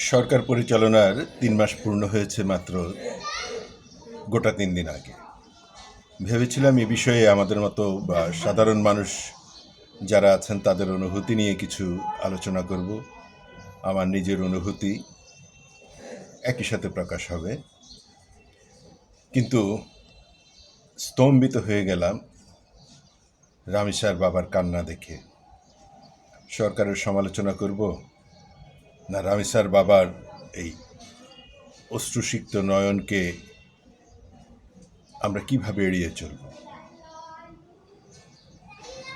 সরকার পরিচালনার ৩ মাস পূর্ণ হয়েছে মাত্র গোটা ৩ দিন আগে। ভেবেছিলাম এ বিষয়ে আমাদের মতো বা সাধারণ মানুষ যারা আছেন তাদের অনুভূতি নিয়ে কিছু আলোচনা করব। আমার নিজের অনুভূতি একই সাথে প্রকাশ হবে। কিন্তু স্তম্ভিত হয়ে গেলাম রামিসার বাবার কান্না দেখে। সরকারের সমালোচনা করব না রামিসার বাবার এই অশ্রুসিক্ত নয়নকে আমরা কিভাবে এড়িয়ে চলব?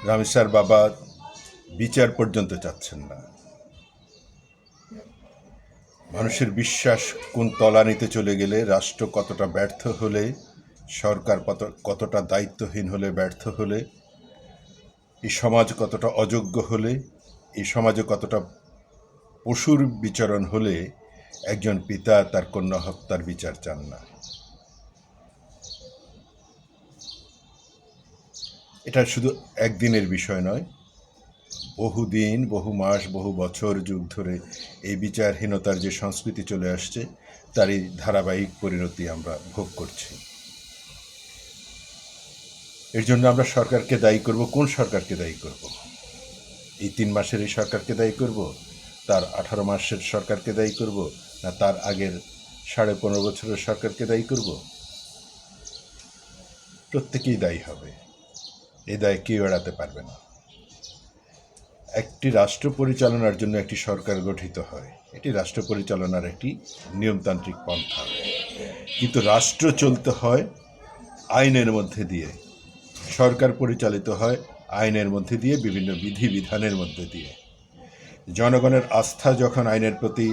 রামিসার বাবা বিচার পর্যন্ত চাচ্ছেন না। মানুষের বিশ্বাস কোন তলানিতে চলে গেলে, রাষ্ট্র কতটা ব্যর্থ হলে, সরকার কতটা দায়িত্বহীন হলে, ব্যর্থ হলে, এই সমাজ কতটা অযোগ্য হলে, এই সমাজে কতটা পশুর বিচরণ হলে একজন পিতা তার কন্যা হত্যার বিচার চান না। এটা শুধু একদিনের বিষয় নয়, বহুদিন, বহু মাস, বহু বছর, যুগ ধরে এই বিচারহীনতার যে সংস্কৃতি চলে আসছে তারই ধারাবাহিক পরিণতি আমরা ভোগ করছি। এর জন্য আমরা সরকারকে দায়ী করব। কোন সরকারকে দায়ী করব? এই ৩ মাসের এই সরকারকে দায়ী করব, তার 18 মাসের সরকারকে দায়ী করব, না তার আগের 15.5 বছরের সরকারকে দায়ী করব? প্রত্যেকেই দায়ী হবে। এই দায় কেউ এড়াতে পারবে না। একটি রাষ্ট্র পরিচালনার জন্য একটি সরকার গঠিত হয়, এটি রাষ্ট্র পরিচালনার একটি নিয়মতান্ত্রিক পন্থা। কিন্তু রাষ্ট্র চলতে হয় আইনের মধ্যে দিয়ে, সরকার পরিচালিত হয় আইনের মধ্যে দিয়ে, বিভিন্ন বিধিবিধানের মধ্যে দিয়ে। জনগণের আস্থা যখন আইনের প্রতি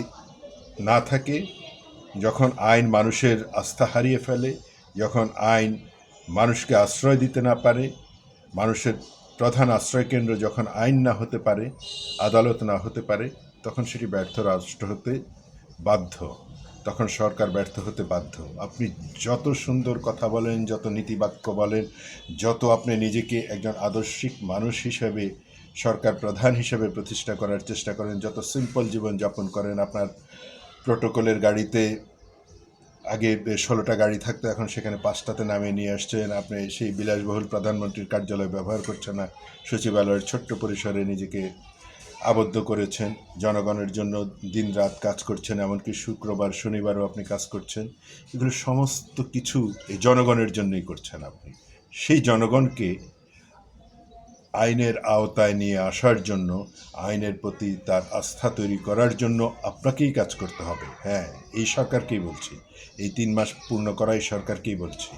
না থাকে, যখন আইন মানুষের আস্থা হারিয়ে ফেলে, যখন আইন মানুষকে আশ্রয় দিতে না পারে, মানুষের প্রধান আশ্রয়কেন্দ্র যখন আইন না হতে পারে, আদালত না হতে পারে, তখন সেটি ব্যর্থ রাষ্ট্র হতে বাধ্য, তখন সরকার ব্যর্থ হতে বাধ্য। আপনি যত সুন্দর কথা বলেন, যত নীতিবাক্য বলেন, যত আপনি নিজেকে একজন আদর্শিক মানুষ হিসেবে, সরকার প্রধান হিসেবে প্রতিষ্ঠা করার চেষ্টা করেন, যত সিম্পল জীবনযাপন করেন, আপনার প্রোটোকলের গাড়িতে আগে 16টা গাড়ি থাকতো, এখন সেখানে 5টাতে নামিয়ে নিয়ে আসছেন। আপনি সেই বিলাসবহুল প্রধানমন্ত্রীর কার্যালয় ব্যবহার করছেন না, সচিবালয়ের ছোট্ট পরিসরে নিজেকে আবদ্ধ করেছেন, জনগণের জন্য দিনরাত কাজ করছেন, এমনকি শুক্রবার শনিবারও আপনি কাজ করছেন। এগুলো সমস্ত কিছু এই জনগণের জন্যই করছেন আপনি। সেই জনগণকে আইনের আওতায় নিয়ে আসার জন্য, আইনের প্রতি তার আস্থা তৈরি করার জন্য আপনাকেই কাজ করতে হবে। হ্যাঁ, এই সরকারকেই বলছি, এই 3 মাস পূর্ণ করা এই সরকারকেই বলছি।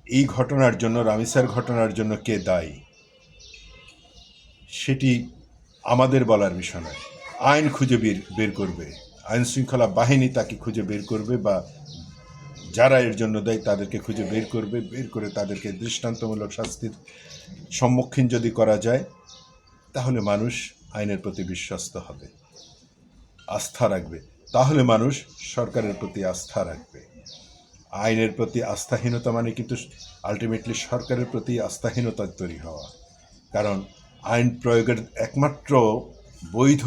এই ঘটনার জন্য, রামিসার ঘটনার জন্য কে দায়ী সেটি আমাদের বলার বিষয় নয়। আইন খুঁজে বের করবে, আইন শৃঙ্খলা বাহিনী তাকে খুঁজে বের করবে, বা যারা এর জন্য দেয় তাদেরকে খুঁজে বের করবে, বের করে তাদেরকে দৃষ্টান্তমূলক শাস্তির সম্মুখীন যদি করা যায়, তাহলে মানুষ আইনের প্রতি বিশ্বস্ত হবে, আস্থা রাখবে। তাহলে মানুষ সরকারের প্রতি আস্থা রাখবে। আইনের প্রতি আস্থাহীনতা মানে কিন্তু আলটিমেটলি সরকারের প্রতি আস্থাহীনতা তৈরি হওয়া। কারণ আইন প্রয়োগের একমাত্র বৈধ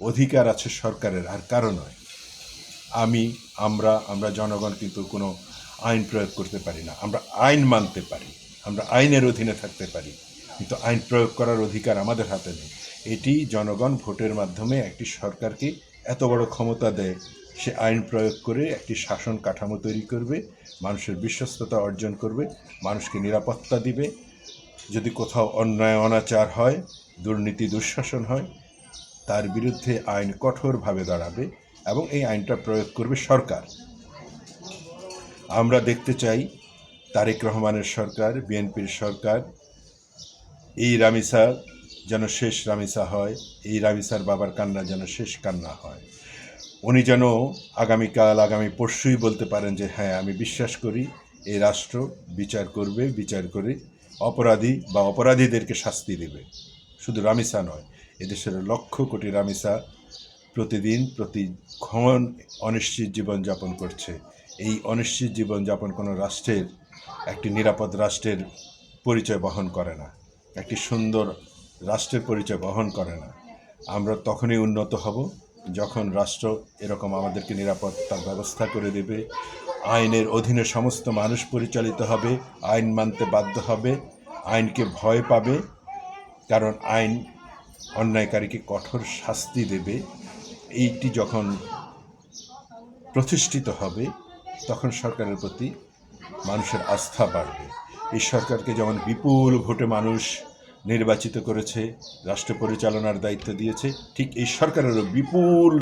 অধিকার আছে সরকারের, আর কারো নয়। আমরা জনগণ কিন্তু কোনো আইন প্রয়োগ করতে পারি না। আমরা আইন মানতে পারি, আমরা আইনের অধীনে থাকতে পারি, কিন্তু আইন প্রয়োগ করার অধিকার আমাদের হাতে নেই। এটি জনগণ ভোটের মাধ্যমে একটি সরকারকে এত বড় ক্ষমতা দেয়, সে আইন প্রয়োগ করে একটি শাসন কাঠামো তৈরি করবে, মানুষের বিশ্বস্ততা অর্জন করবে, মানুষকে নিরাপত্তা দিবে। যদি কোথাও অন্যায় অনাচার হয়, দুর্নীতি দুঃশাসন হয়, তার বিরুদ্ধে আইন কঠোরভাবে দাঁড়াবে এবং এই আইনটা প্রয়োগ করবে সরকার। আমরা দেখতে চাই তারেক রহমানের সরকার, বিএনপির সরকার, এই রামিসা যেন শেষ রামিসা হয়, এই রামিসার বাবার কান্না যেন শেষ কান্না হয়। উনি যেন আগামীকাল, আগামী পরশুই বলতে পারেন যে হ্যাঁ, আমি বিশ্বাস করি এই রাষ্ট্র বিচার করবে, বিচার করে অপরাধী বা অপরাধীদেরকে শাস্তি দেবে। শুধু রামিসা নয়, এদেশের লক্ষ কোটি রামিসা প্রতিদিন প্রতিক্ষণ অনিশ্চিত জীবনযাপন করছে। এই অনিশ্চিত জীবনযাপন কোনো রাষ্ট্রের, একটি নিরাপদ রাষ্ট্রের পরিচয় বহন করে না, একটি সুন্দর রাষ্ট্রের পরিচয় বহন করে না। আমরা তখনই উন্নত হব যখন রাষ্ট্র এরকম আমাদেরকে নিরাপত্তার ব্যবস্থা করে দেবে, আইনের অধীনে সমস্ত মানুষ পরিচালিত হবে, আইন মানতে বাধ্য হবে, আইনকে ভয় পাবে, কারণ আইন অন্যায়কারীকে কঠোর শাস্তি দেবে। এইটি যখন প্রতিষ্ঠিত হবে তখন সরকারের প্রতি মানুষের আস্থা বাড়বে। এই সরকারকে যেমন বিপুল ভোটে মানুষ নির্বাচিত করেছে, রাষ্ট্র পরিচালনার দায়িত্ব দিয়েছে, ঠিক এই সরকারেরও বিপুল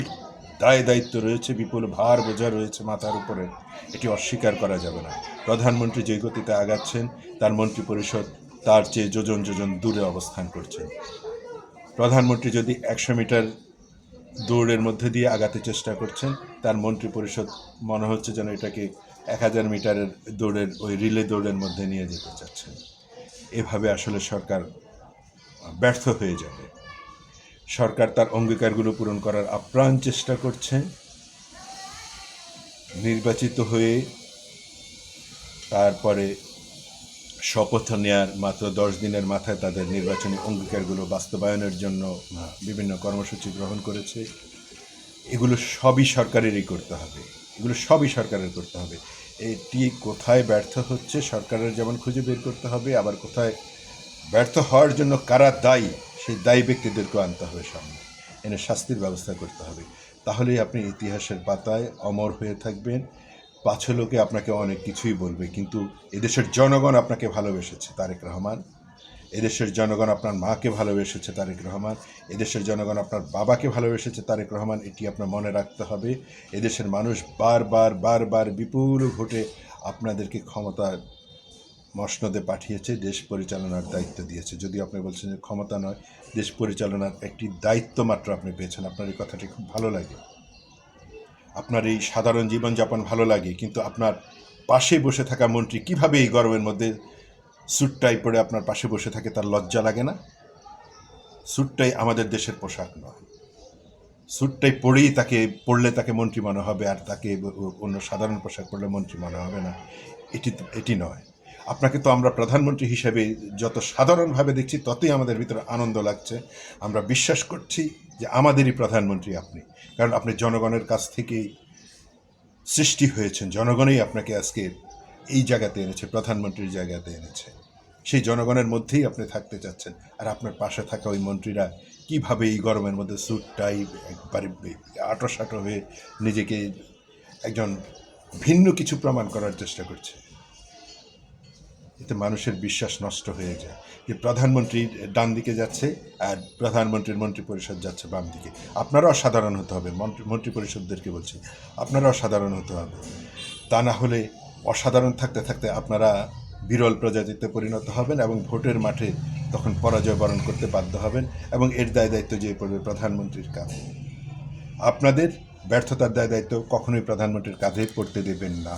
দায়িত্ব রয়েছে, বিপুল ভার বোঝা রয়েছে মাথার উপরে। এটি অস্বীকার করা যাবে না। প্রধানমন্ত্রী যে গতিতে আগাচ্ছেন, তার মন্ত্রিপরিষদ তার চেয়ে যোজন যোজন দূরে অবস্থান করছেন। প্রধানমন্ত্রী যদি 100 মিটার দৌড়ের মধ্যে দিয়ে আগাতে চেষ্টা করছেন, তার মন্ত্রিপরিষদ মনে হচ্ছে যেন এটাকে 1000 মিটারের দৌড়ের ওই রিলে দৌড়ের মধ্যে নিয়ে যেতে চাচ্ছেন। এভাবে আসলে সরকার ব্যর্থ হয়ে যাবে। সরকার তার অঙ্গীকারগুলো পূরণ করার আপ্রাণ চেষ্টা করছে। নির্বাচিত হয়ে তারপরে শপথ নেয়ার মাত্র 10 দিনের মাথায় তাদের নির্বাচনী অঙ্গীকারগুলো বাস্তবায়নের জন্য বিভিন্ন কর্মসূচি গ্রহণ করেছে। এগুলো সবই সরকারেরই করতে হবে, এগুলো সবই সরকারের করতে হবে। এটি কোথায় ব্যর্থ হচ্ছে সরকারের যেমন খুঁজে বের করতে হবে, আবার কোথায় ব্যর্থ হওয়ার জন্য কারা দায়ী সেই দায়ী ব্যক্তিদেরকেও আনতে হবে সামনে, এনে শাস্তির ব্যবস্থা করতে হবে। তাহলেই আপনি ইতিহাসের পাতায় অমর হয়ে থাকবেন। পাছে লোকে আপনাকে অনেক কিছুই বলবে, কিন্তু এদেশের জনগণ আপনাকে ভালোবেসেছে তারেক রহমান, এদেশের জনগণ আপনার মাকে ভালোবেসেছে তারেক রহমান, এদেশের জনগণ আপনার বাবাকে ভালোবেসেছে তারেক রহমান। এটি আপনার মনে রাখতে হবে। এদেশের মানুষ বারবার বিপুল ভোটে আপনাদেরকে ক্ষমতার মসনদে পাঠিয়েছে, দেশ পরিচালনার দায়িত্ব দিয়েছে। যদি আপনি বলছেন যে ক্ষমতা নয়, দেশ পরিচালনার একটি দায়িত্ব মাত্র আপনি পেয়েছেন। আপনার এই কথাটি খুব ভালো লাগে, আপনার এই সাধারণ জীবনযাপন ভালো লাগে, কিন্তু আপনার পাশে বসে থাকা মন্ত্রী কিভাবে এই গরমের মধ্যে স্যুটটাই পরে আপনার পাশে বসে থাকে, তার লজ্জা লাগে না? স্যুটটাই আমাদের দেশের পোশাক নয়। স্যুটটাই পরলে তাকে মন্ত্রী মনে হবে, আর তাকে অন্য সাধারণ পোশাক পরলে মন্ত্রী মনে হবে না। এটি নয়। আপনাকে তো আমরা প্রধানমন্ত্রী হিসেবে যত সাধারণভাবে দেখছি, ততই আমাদের ভিতরে আনন্দ লাগছে। আমরা বিশ্বাস করছি যে আমাদেরই প্রধানমন্ত্রী আপনি, কারণ আপনি জনগণের কাছ থেকেই সৃষ্টি হয়েছেন। জনগণই আপনাকে আজকে এই জায়গাতে এনেছে, প্রধানমন্ত্রীর জায়গাতে এনেছে। সেই জনগণের মধ্যেই আপনি থাকতে চাচ্ছেন। আর আপনার পাশে থাকা ওই মন্ত্রীরা কিভাবে এই গরমের মধ্যে স্যুট টাই একবারে আঁটো হয়ে নিজেকে একজন ভিন্ন কিছু প্রমাণ করার চেষ্টা করছে। এতে মানুষের বিশ্বাস নষ্ট হয়ে যায় যে প্রধানমন্ত্রী ডান দিকে যাচ্ছে আর প্রধানমন্ত্রীর মন্ত্রিপরিষদ যাচ্ছে বাম দিকে। আপনারাও সাধারণ হতে হবে, মন্ত্রিপরিষদদেরকে বলছি, আপনারাও সাধারণ হতে হবে। তা না হলে অসাধারণ থাকতে থাকতে আপনারা বিরল প্রজাতিতে পরিণত হবেন এবং ভোটের মাঠে তখন পরাজয় বরণ করতে বাধ্য হবেন, এবং এর দায়িত্ব যেয়ে পড়বে প্রধানমন্ত্রীর কাঁধে। আপনাদের ব্যর্থতার দায়িত্ব কখনোই প্রধানমন্ত্রীর কাঁধে পড়তে দেবেন না।